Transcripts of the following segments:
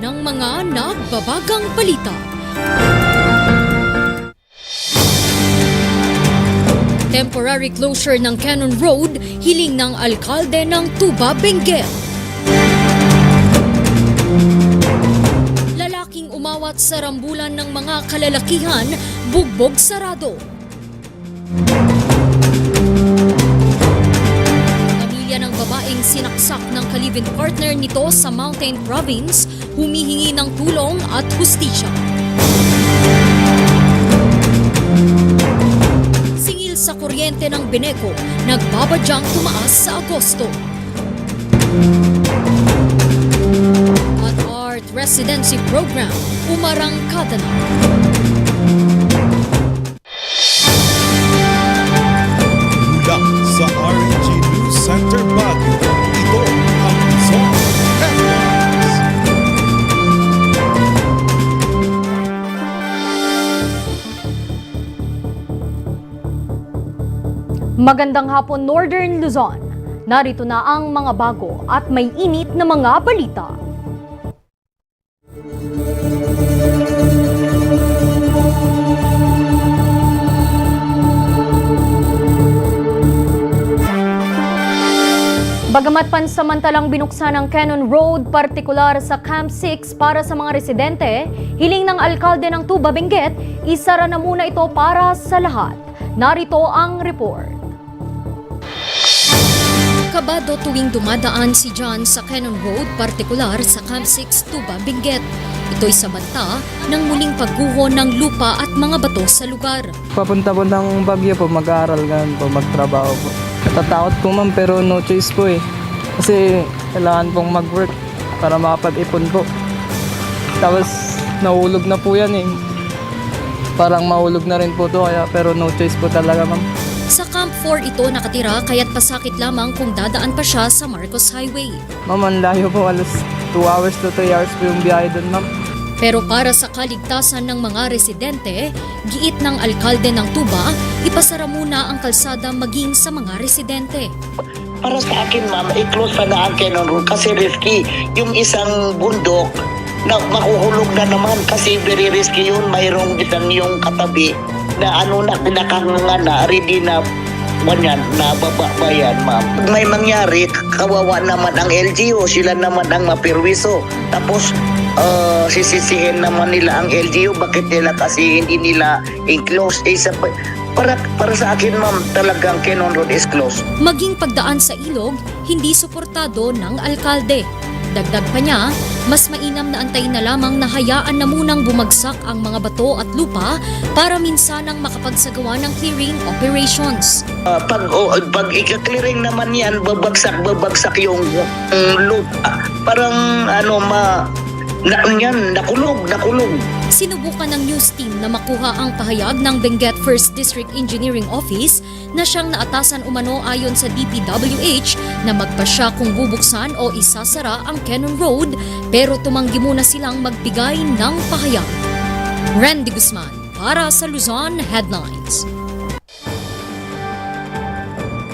ng mga nagbabagang balita. Temporary closure ng Cannon Road, hiling ng alkalde ng Tuba, Benguet. Lalaking umawat sa rambulan ng mga kalalakihan, bugbog sarado. Pamilya ng babaeng sinaksak ng ka-live-in partner nito sa Mountain Province, humihingi ng tulong at hustisya. Singil sa kuryente ng Beneco, nagbabadyang tumaas sa Agosto. At Art Residency Program, umarangkada na. Mula sa RNG News Center Baguio, ito ang Zone Headlines. Magandang hapon, Northern Luzon. Narito na ang mga bago at may init na mga balita. Bagamat pansamantalang binuksan ang Cannon Road, partikular sa Camp 6 para sa mga residente, hiling ng alkalde ng Tuba, Benguet, isara na muna ito para sa lahat. Narito ang report. Kabado tuwing dumadaan si John sa Cannon Road, partikular sa Camp 6, Tuba, Benguet. Ito'y sa banta ng muling pagguho ng lupa at mga bato sa lugar. Papunta po ng Baguio po, mag-aaral ganun po, magtrabaho po. Natatakot po ma'am, pero no choice po eh. Kasi kailangan pong mag-work para makapag-ipon po. Tapos nahulog na po yan eh. Parang mahulog na rin po to, kaya pero no choice po talaga ma'am. Sa Camp 4 ito nakatira kaya't pasakit lamang kung dadaan pa siya sa Marcos Highway. Ma'am, ang layo po, alas 2 hours to 3 hours po yung biyahe doon ma'am. Pero para sa kaligtasan ng mga residente, giit ng alkalde ng Tuba, ipasara muna ang kalsada maging sa mga residente. Para sa akin, ma'am, i-close na ang Cannon Road kasi risky. Yung isang bundok na makuhulog na naman kasi very risky yun. Mayroong isang yung katabi na ano na pinakanganga na, ready na manyan, na babayan, ma'am. May mangyari, kawawa naman ang LGU, sila naman ang mapirwiso. Tapos, sisisihin naman nila ang LGU, bakit nila kasi hindi nila i-close. Para sa akin, ma'am, talagang Cannon Road is closed. Maging pagdaan sa ilog, hindi suportado ng alkalde. Dagdag pa niya, mas mainam na antayin na lamang na hayaan na munang bumagsak ang mga bato at lupa para minsanang makapagsagawa ng clearing operations. Pag ika-clearing naman yan, babagsak yung lupa. Parang nakulog. Sinubukan ng news team na makuha ang pahayag ng Benguet 1st District Engineering Office na siyang naatasan umano ayon sa DPWH na magpasya kung bubuksan o isasara ang Cannon Road, pero tumanggi muna silang magbigay ng pahayag. Randy Guzman para sa Luzon Headlines.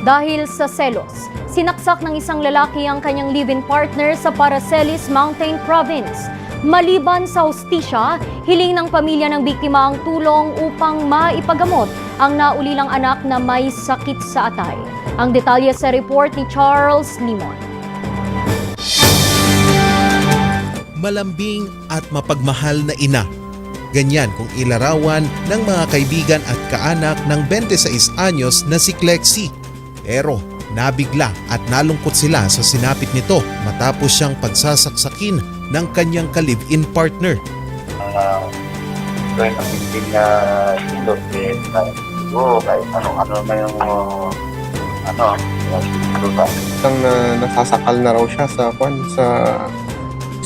Dahil sa selos, sinaksak ng isang lalaki ang kanyang live-in partner sa Paracelis Mountain Province. Maliban sa hustisya, hiling ng pamilya ng biktima ang tulong upang maipagamot ang naulilang anak na may sakit sa atay. Ang detalye sa report ni Charles Limon. Malambing at mapagmahal na ina. Ganyan kung ilarawan ng mga kaibigan at kaanak ng 26 anyos na si Clexie. Pero nabigla at nalungkot sila sa sinapit nito matapos siyang pagsasaksakin ng kanyang ka-live-in partner. Ito yung napitin na silot eh, kahit ano na yung silot. Isang nasasakal na raw siya sa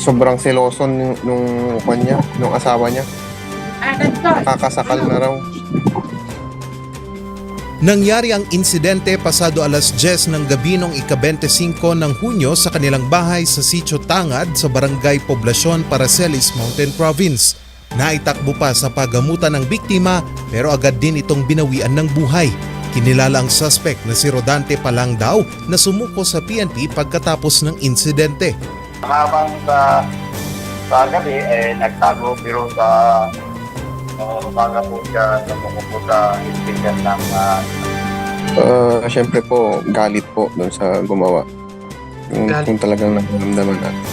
sobrang seloso nung asawa niya. Nakakasakal na raw. Nangyari ang insidente pasado alas 10 ng gabi noong ika-25 ng Hunyo sa kanilang bahay sa Sitio Tangad sa Barangay Poblacion, Paracelis, Mountain Province. Naitakbo pa sa pagamutan ng biktima pero agad din itong binawian ng buhay. Kinilala ang suspect na si Rodante Palangdaw na sumuko sa PNP pagkatapos ng insidente. Habang sa gabi, nagtago, pero sa umaga po siya namumuko sa inspeksyon ng Siyempre po, galit po doon sa gumawa. Kung talagang nararamdaman natin.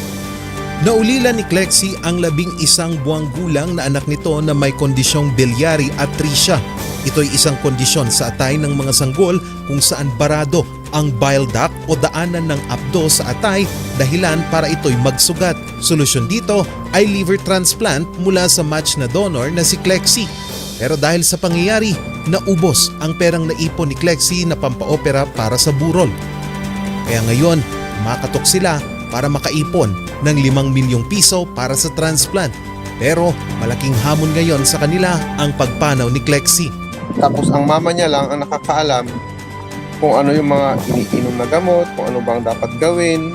Naulila ni Clexie ang 11 buwang gulang na anak nito na may kondisyong biliary atresia. Ito'y isang kondisyon sa atay ng mga sanggol kung saan barado ang bile duct o daanan ng apdo sa atay dahilan para ito'y magsugat. Solusyon dito ay liver transplant mula sa match na donor na si Clexie. Pero dahil sa pangyayari, naubos ang perang naipon ni Clexie na pampaopera para sa burol. Kaya ngayon, makatok sila para makaipon ng 5 milyong piso para sa transplant. Pero malaking hamon ngayon sa kanila ang pagpanaw ni Clexie. Tapos ang mama niya lang ang nakakaalam kung ano yung mga iniinom na gamot, kung ano bang dapat gawin.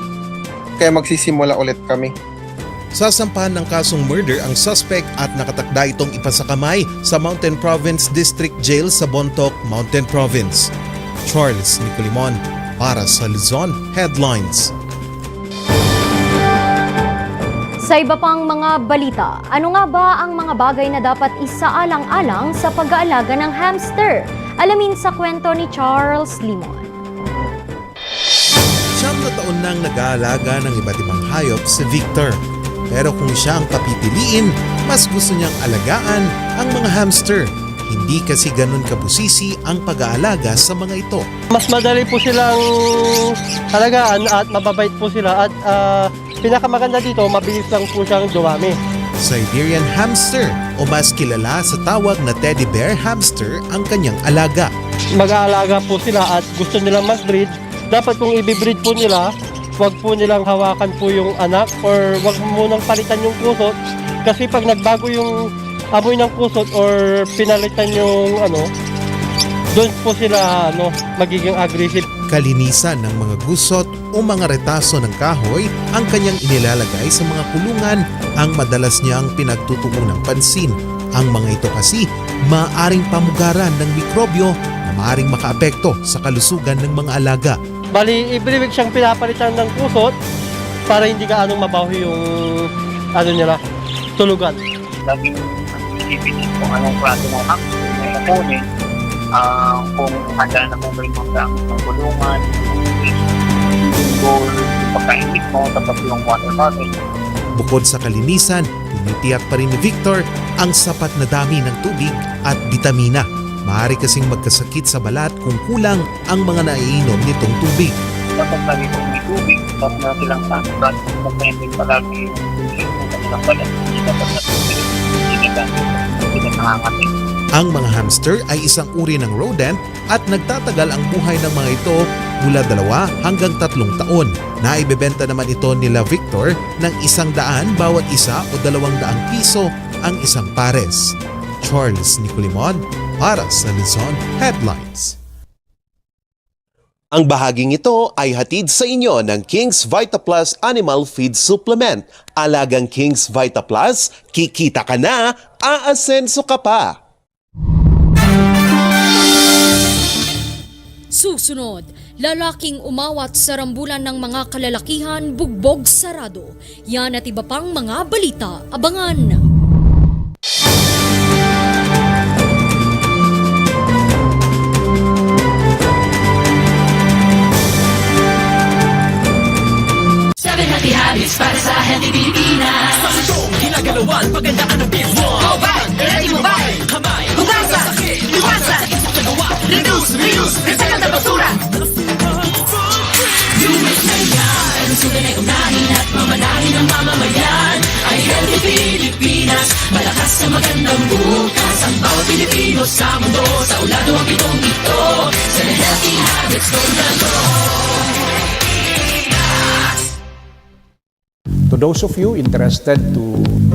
Kaya magsisimula ulit kami. Sasampahan ng kasong murder ang suspect at nakatakda itong ipasakamay sa Mountain Province District Jail sa Bontoc, Mountain Province. Charles Nicolimon para sa Luzon Headlines. Sa iba pang mga balita, ano nga ba ang mga bagay na dapat isaalang-alang sa pag-aalaga ng hamster? Alamin sa kwento ni Charles Limon. 9 na taon nang nag-aalaga ng iba't ibang hayop si Victor. Pero kung siya ang papipiliin, mas gusto niyang alagaan ang mga hamster. Hindi kasi ganun kabusisi ang pag-aalaga sa mga ito. Mas madali po silang alagaan at mababait po sila at pinakamaganda dito, mabilis lang po siyang dumami. Siberian hamster o mas kilala sa tawag na teddy bear hamster ang kanyang alaga. Mag-aalaga po sila at gusto nilang mag-breed. Dapat kung i-breed po nila, wag po nilang hawakan po yung anak or wag munang palitan yung kusot. Kasi pag nagbago yung amoy ng kusot or pinalitan yung doon po sila magiging aggressive. Kalinisan ng mga gusot o mga retaso ng kahoy ang kanyang inilalagay sa mga kulungan ang madalas niyang pinagtutuon ng pansin. Ang mga ito kasi maaaring pamugaran ng mikrobyo na maaaring makaapekto sa kalusugan ng mga alaga. Bali, ibig siyang pinapalitan ng kusot para hindi gaanong mabaho yung nila, tulugan. laging isipin kung anong klase ng hamster na kukunin, kung handa na kung may mga ng kulungan, yung goal, yung pagkainit mo, tapos yung water bottle. Bukod sa kalinisan, tinitiyak pa rin ni Victor ang sapat na dami ng tubig at bitamina. Maaari kasing magkasakit sa balat kung kulang ang mga naiinom nitong tubig. Dapat lagi kung may tubig, tapos na silang tanggap, mag-maintain palagi yung tubig ng kanilang balat. Hindi dapat na tubig, hindi nangangating. Ang mga hamster ay isang uri ng rodent at nagtatagal ang buhay ng mga ito mula 2 hanggang 3 taon. Naibebenta naman ito nila Victor ng 100 bawat isa o 200 piso ang isang pares. Charles Nicolimon para sa Luzon Headlines. Ang bahaging ito ay hatid sa inyo ng King's Vita Plus Animal Feed Supplement. Alagang King's Vita Plus, kikita ka na, aasenso ka pa. Susunod, lalaking umawat sa rambulan ng mga kalalakihan, bugbog sarado. Yan at iba pang mga balita. Abangan! Happy habits para sa healthy Pilipinas. Sa sitong ginagalawan, paganda ng beef mo. Mobile, ready mobile. Kamay, hugasan, liwasan. Reduce, reuse, recycle na basura. Lumis na yan. Sugan ay unahin at mamanahin ng mamamayan. Ay healthy Pilipinas. Malakas sa magandang bukas. Ang bawat Pilipino sa mundo. Sa ulado ang pitong ito. Sa healthy habits, go na go. To those of you interested to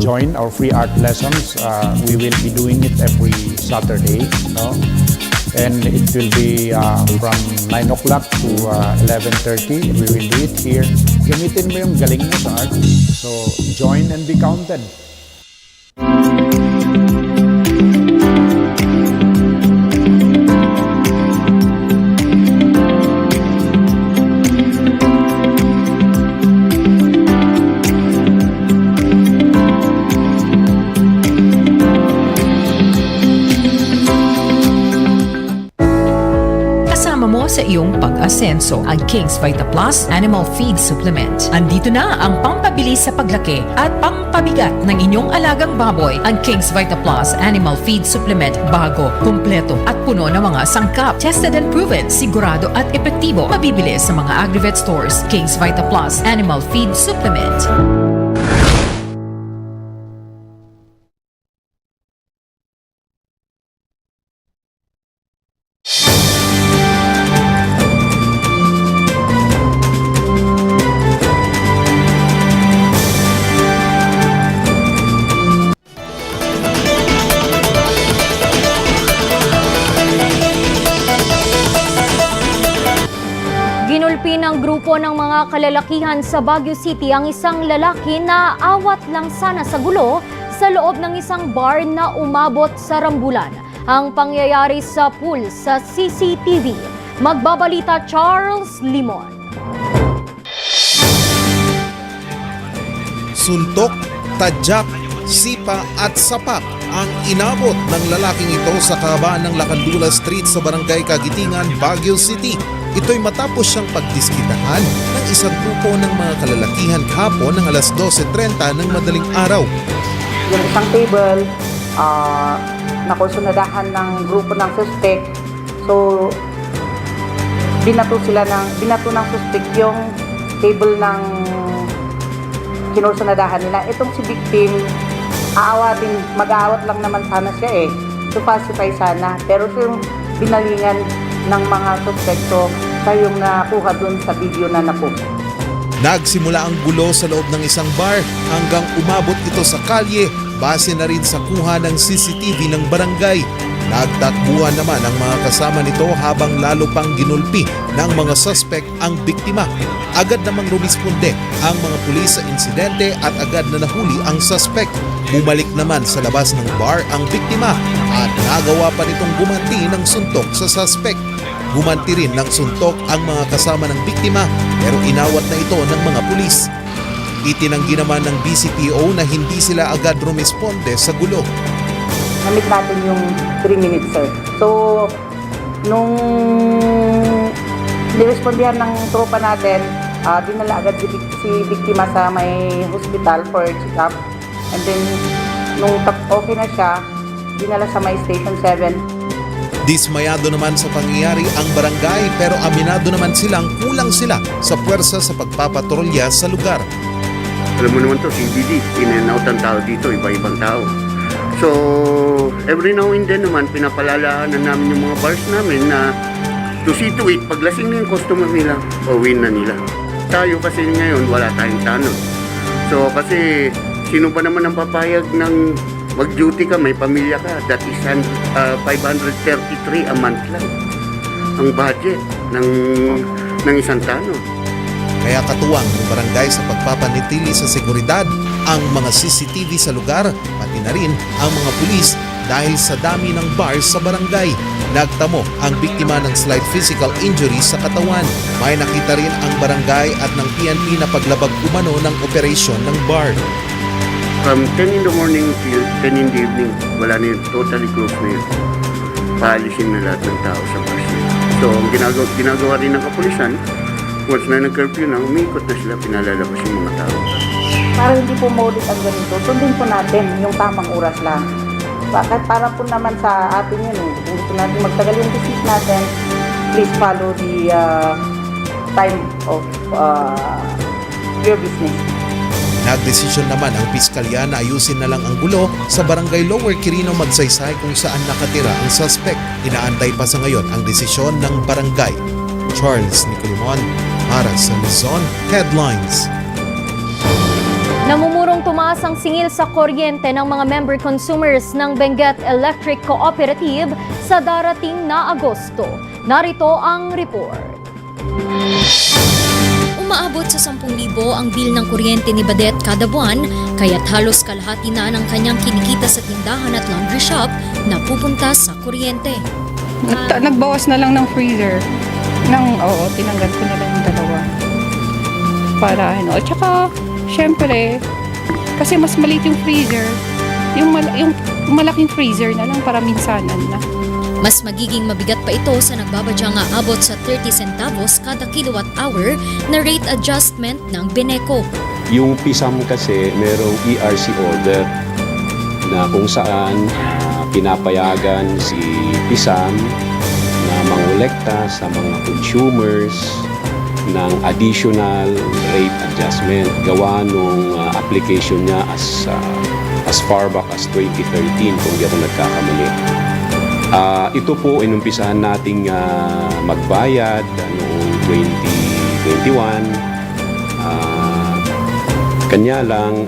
join our free art lessons, we will be doing it every Saturday, and it will be from 9 o'clock to 11:30. We will do it here. Gamitin mo yung galing mo sa art. So join and be counted. sa iyong pag-asenso. Ang King's Vita Plus Animal Feed Supplement. Andito na ang pampabilis sa paglaki at pampabigat ng inyong alagang baboy. Ang King's Vita Plus Animal Feed Supplement, bago, kumpleto at puno ng mga sangkap. Tested and proven, sigurado at epektibo. Mabibili sa mga Agrivet stores. King's Vita Plus Animal Feed Supplement. Ginulpi ng grupo ng mga kalalakihan sa Baguio City ang isang lalaki na awat lang sana sa gulo sa loob ng isang bar na umabot sa rambulan. Ang pangyayari sa pool sa CCTV. Magbabalita Charles Limon. Suntok, tadyak, sipa at sapak ang inabot ng lalaking ito sa kahabaan ng Lacandula Street sa Barangay Kagitingan, Baguio City. Ito'y matapos siyang pagdiskitahan ng isang grupo ng mga kalalakihan kahapon ng alas 12:30 ng madaling araw. Yung isang table, nakonsunadahan ng grupo ng suspect. So, binato ng suspect yung table ng kinonsunadahan nila. Itong si victim, mag-aawat lang naman sana siya to pacify sana. Pero yung binalingan ng mga suspekto, siya yung nakuha dun sa video na napost. Nagsimula ang gulo sa loob ng isang bar hanggang umabot ito sa kalye, base na rin sa kuha ng CCTV ng barangay. Nagtakbuhan naman ang mga kasama nito habang lalo pang ginulpi ng mga suspect ang biktima. Agad namang rumisponde ang mga pulis sa insidente at agad na nahuli ang suspect. Bumalik naman sa labas ng bar ang biktima at nagawa pa nitong gumanti ng suntok sa suspect. Gumanti rin ng suntok ang mga kasama ng biktima pero inawat na ito ng mga pulis. Itinanggi naman ng BCPO na hindi sila agad rumisponde sa gulo. Namit natin yung 3 minutes, sir. So, nung nirespondihan ng tropa natin, dinala agad si biktima sa may hospital for check-up. And then, nung okay na siya, dinala sa may Station 7. Dismayado naman sa pangyayari ang barangay pero aminado naman silang kulang sila sa puwersa sa pagpapatrolya sa lugar. Alam mo naman to, CBD, in and out ang tao dito, iba-ibang tao. So, every now and then naman, pinapalalaan namin yung mga bars namin na to see to it, pag lasing na yung customer nila, win na nila. Tayo kasi ngayon, wala tayong tanong. So, kasi sino pa naman ang papayag ng mag-duty ka, may pamilya ka, that is 533 a month lang ang budget ng isang tanong. Kaya katuwang ng barangay sa pagpapanitili sa seguridad ang mga CCTV sa lugar, pati na rin ang mga pulis dahil sa dami ng bars sa barangay. Nagtamo ang biktima ng slight physical injury sa katawan. May nakita rin ang barangay at ng PNP na paglabag umano ng operasyon ng bar. From 10 in the morning till 10 in the evening, wala na yun, totally closed na yun. Paalisin na lahat ng tao sa bars. So, ang ginagawa rin ng kapulisan, once na nag-curfew na, umikot na sila, pinalalabas yung mga tao. Para hindi po maulit ang ganito, sundin po natin yung tamang oras lang. Bakit? Para po naman sa atin yun Kung gusto natin magtagal yung business natin, please follow the time of your business. Nagdesisyon naman ang piskalya na ayusin na lang ang gulo sa barangay Lower Quirino Magsaysay kung saan nakatira ang suspect. Inaantay pa sa ngayon ang desisyon ng barangay. Charles Nicolimon para sa Luzon Headlines. Namumurong tumaas ang singil sa kuryente ng mga member consumers ng Benguet Electric Cooperative sa darating na Agosto. Narito ang report. Umaabot sa 10,000 ang bill ng kuryente ni Badet kada buwan, kaya't halos kalahati na ng kanyang kinikita sa tindahan at laundry shop na pupunta sa kuryente. Nagbawas na lang ng freezer. Tinanggal ko na lang yung dalawa. Para At saka, syempre, kasi mas maliit yung freezer, yung malaking freezer na lang para minsanan na. Mas magiging mabigat pa ito sa nagbabadyang aabot sa 30 centavos kada kilowatt hour na rate adjustment ng BINECO. Yung PISAM kasi merong ERC order na kung saan pinapayagan si PISAM na mangolekta sa mga consumers ng additional rate adjustment gawa nung application niya as far back as 2013 kung di ako nagkakamali. Ito po inumpisahan nating magbayad noong 2021. Kanya lang,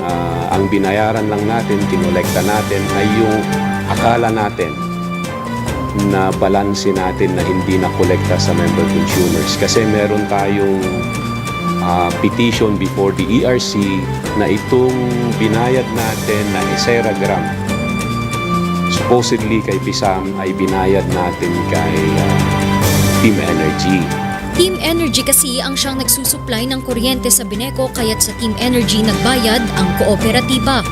ang binayaran lang natin, kinolekta natin ay yung akala natin na balanse natin na hindi na kolekta sa member consumers. Kasi meron tayong petition before the ERC na itong binayad natin na isera gram supposedly kay PISAM ay binayad natin kay Team Energy. Team Energy kasi ang siyang nagsusupply ng kuryente sa BINECO kaya't sa Team Energy nagbayad ang kooperatiba.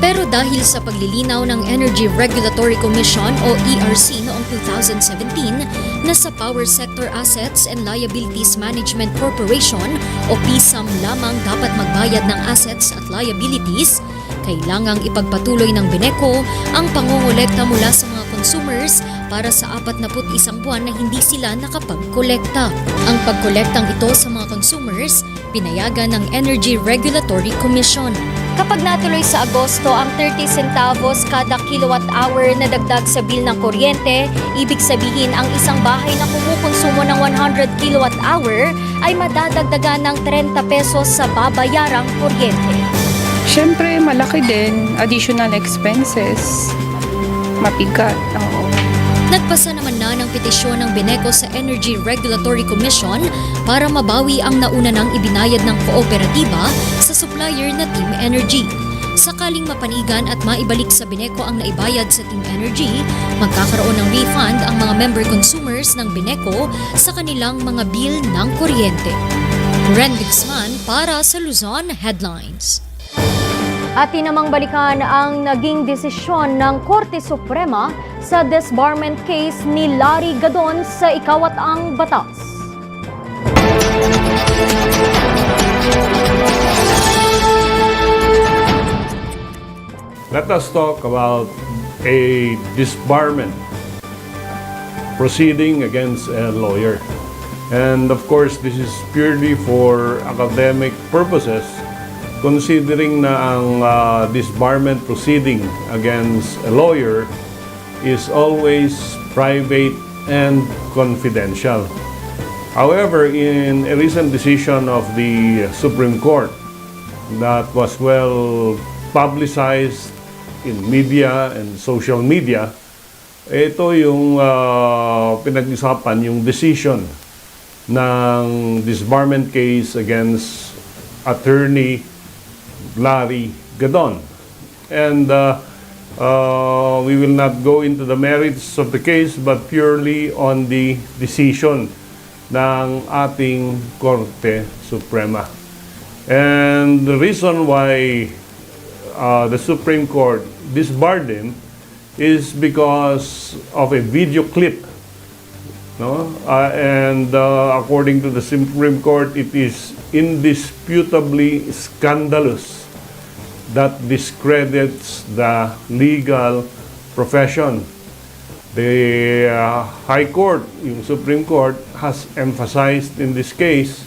Pero dahil sa paglilinaw ng Energy Regulatory Commission o ERC noong 2017 na sa Power Sector Assets and Liabilities Management Corporation o PSAM lamang dapat magbayad ng assets at liabilities, kailangang ipagpatuloy ng BINECO ang pangongolekta mula sa mga consumers para sa 41 buwan na hindi sila nakapagkolekta. Ang pagkolektang ito sa mga consumers, pinayagan ng Energy Regulatory Commission. Kapag natuloy sa Agosto ang 30 centavos kada kilowatt hour na dagdag sa bill ng kuryente, ibig sabihin ang isang bahay na kumukonsumo ng 100 kilowatt hour ay madadagdagan ng 30 pesos sa babayarang kuryente. Siyempre, malaki din. Additional expenses. Mabigat. Oo. Nagpasa naman na ng petisyon ng BINECO sa Energy Regulatory Commission para mabawi ang nauna nang ibinayad ng kooperatiba sa supplier na Team Energy. Sakaling mapanigan at maibalik sa BINECO ang naibayad sa Team Energy, magkakaroon ng refund ang mga member consumers ng BINECO sa kanilang mga bill ng kuryente. Ren Dixman para sa Luzon Headlines. At tinamang balikan ang naging desisyon ng Korte Suprema sa disbarment case ni Larry Gadon sa ikawataang batas. Let us talk about a disbarment proceeding against a lawyer. And of course, this is purely for academic purposes, considering na ang disbarment proceeding against a lawyer is always private and confidential. However, in a recent decision of the Supreme Court that was well publicized in media and social media, ito yung pinag-usapan, yung decision ng disbarment case against attorney Larry Gadon. And we will not go into the merits of the case but purely on the decision ng ating Korte Suprema. And the reason why the Supreme Court disbarred him is because of a video clip. No? According to the Supreme Court, it is indisputably scandalous that discredits the legal profession. The High Court, yung Supreme Court, has emphasized in this case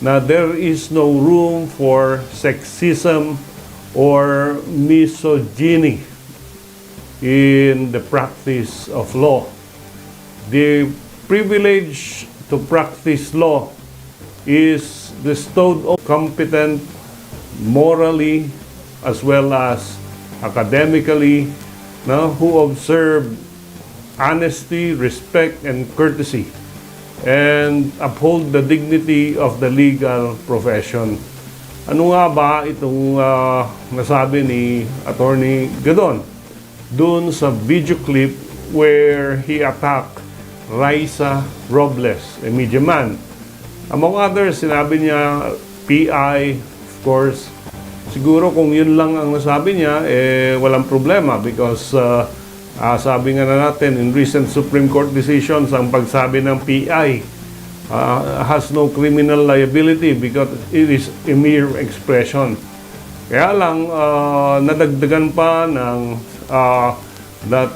na there is no room for sexism or misogyny in the practice of law. The privilege to practice law is bestowed on competent, morally, as well as academically, who observe honesty, respect, and courtesy, and uphold the dignity of the legal profession. Ano nga ba itong nasabi ni Attorney Gadon dun sa video clip where he attacked Raisa Robles, a media man? Among others, sinabi niya PI, of course. Siguro kung yun lang ang nasabi niya, walang problema because Sabi nga na natin, in recent Supreme Court decisions, ang pagsabi ng PI has no criminal liability because it is a mere expression. Kaya lang, nadagdagan pa ng that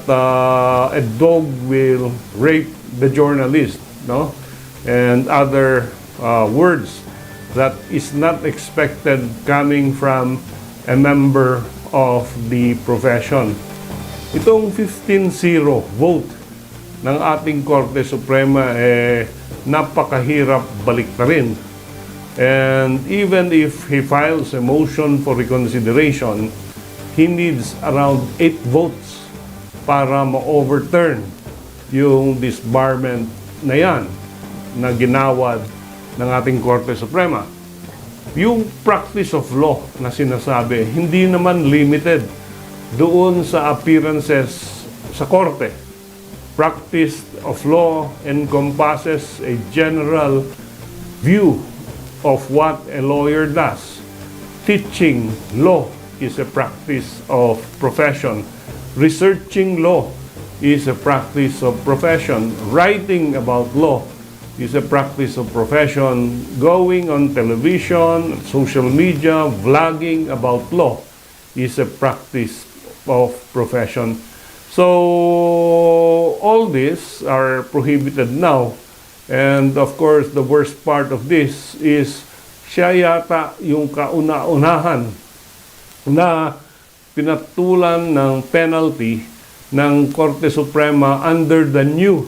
a dog will rape the journalist, no? And other words that is not expected coming from a member of the profession. Itong 15-0 vote ng ating Korte Suprema napakahirap baliktarin. And even if he files a motion for reconsideration, he needs around 8 votes para ma-overturn yung disbarment na yan na ginawad ng ating Korte Suprema. Yung practice of law na sinasabi, hindi naman limited doon sa appearances sa korte. Practice of law encompasses a general view of what a lawyer does. Teaching law is a practice of profession. Researching law is a practice of profession. Writing about law is a practice of profession. Going on television, social media, vlogging about law is a practice of profession. So all these are prohibited now. And of course, the worst part of this is siya yata yung kauna-unahan na pinatulan ng penalty ng Korte Suprema under the new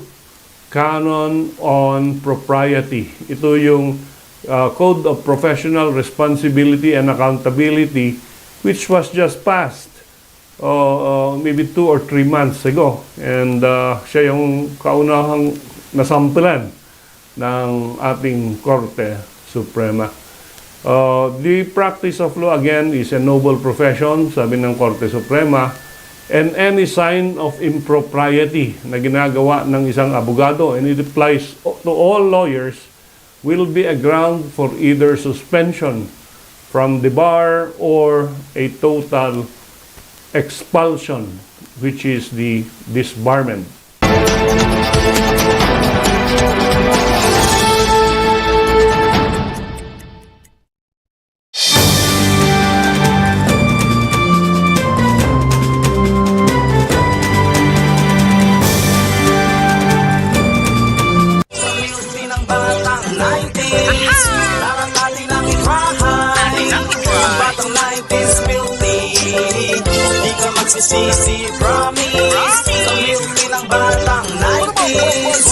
Canon on Propriety. Ito yung Code of Professional Responsibility and Accountability, which was just passed maybe 2 or 3 months ago. And siya yung kaunahang nasampilan ng ating Korte Suprema. The practice of law, again, is a noble profession, sabi ng Korte Suprema, and any sign of impropriety na ginagawa ng isang abogado, and it applies to all lawyers, will be a ground for either suspension from the bar or a total expulsion, which is the disbarment. Magsisisi, promise. Sa milky ng batang 90s.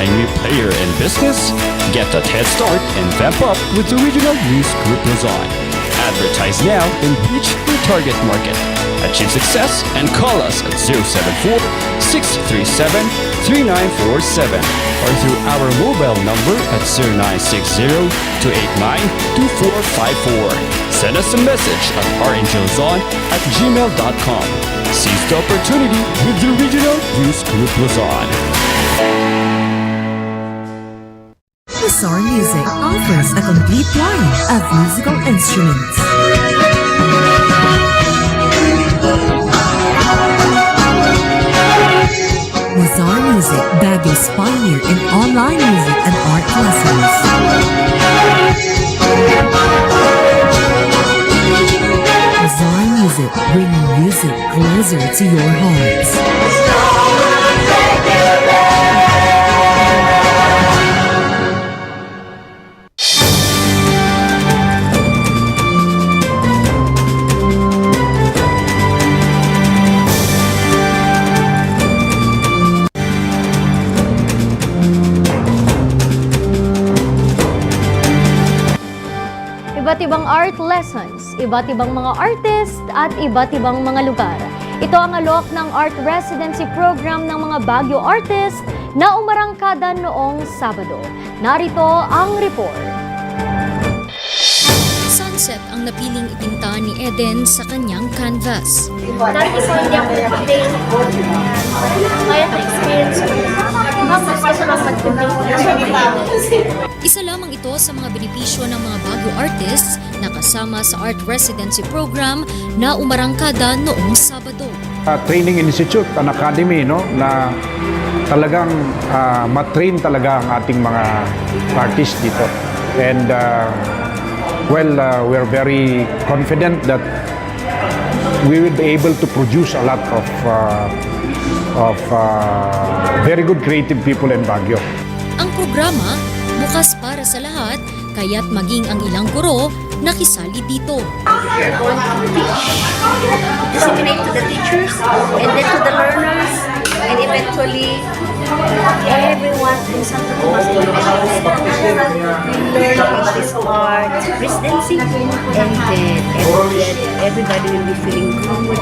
A new player in business? Get that head start and vamp up with the Regional News Group Luzon. Advertise now and reach your target market. Achieve success and call us at 074-637-3947 or through our mobile number at 0960-289-2454. Send us a message at rngluzon@gmail.com. Seize the opportunity with the Regional News Group Luzon. Bizarre Music offers a complete line of musical instruments. Bizarre Music, Baguio's pioneer in online music and art lessons. Bizarre Music, bringing music closer to your hearts. Iba't ibang art lessons, iba't ibang mga artist at iba't ibang mga lugar. Ito ang alok ng art residency program ng mga Baguio artist na umarangkada noong Sabado. Narito ang report. Sunset ang napiling ipinta ni Eden sa kanyang canvas. Dati po hindi ako nag-day. Ngayon na-experience ko. Isa lamang ito sa mga benepisyo ng mga Baguio artists na kasama sa Art Residency Program na umarangkada noong Sabado. Training Institute, an academy, no, na talagang matrain talaga ang ating mga artists dito. And we're very confident that we will be able to produce a lot of very good creative people in Baguio. Ang programa bukas para sa lahat, kaya't maging ang ilang guro nakisali dito. We're going to teach, disseminate to the teachers, and then to the learners, and eventually everyone in Santo Tomas will learn this art residency, and then everybody will be feeling good,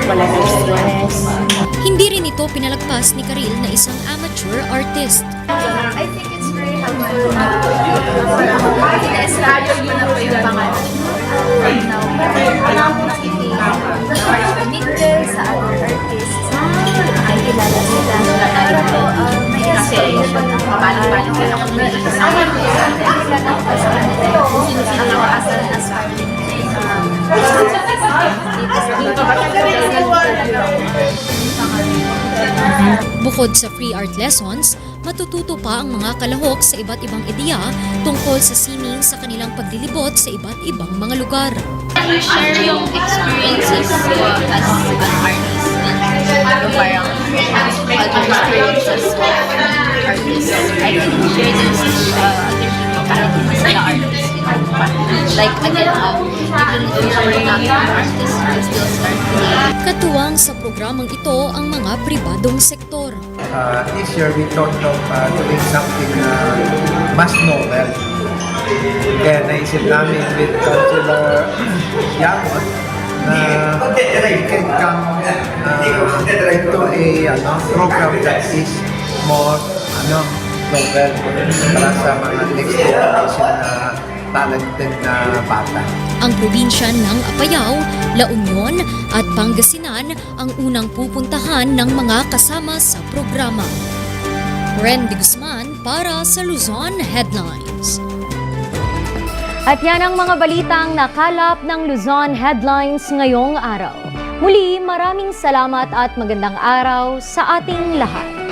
wala nang stress. Hindi rin ito pinalagpas ni Karil na isang amateur artist. I think it's very helpful na ina-establish mo na po yung pangalan right now. Alam mo nakinig sa other artists ay kilala sila. Para po na-establish mo na paano ko lang kung naiisahan ko sa kilala ko sa kanila kung sino-sino as Bukod sa free art lessons, matututo pa ang mga kalahok sa iba't ibang ideya tungkol sa sining sa kanilang paglilibot sa iba't ibang mga lugar. You share yung experiences as an artist. Yung parang other experiences of artists. I can share this with other people kahit hindi sila artists. Like again, even if you're not an artist, you can still start creating. Katuwang sa programang ito ang mga pribadong sektor. This year we thought of doing something mas novel. Kaya naisip namin with Councilor Yamon na we can come into a program that is more novel para sa mga next generation na talented na bata. Ang probinsya ng Apayao, La Union at Pangasinan ang unang pupuntahan ng mga kasama sa programa. Randy Guzman para sa Luzon Headlines. At yan ang mga balitang nakalap ng Luzon Headlines ngayong araw. Muli, maraming salamat at magandang araw sa ating lahat.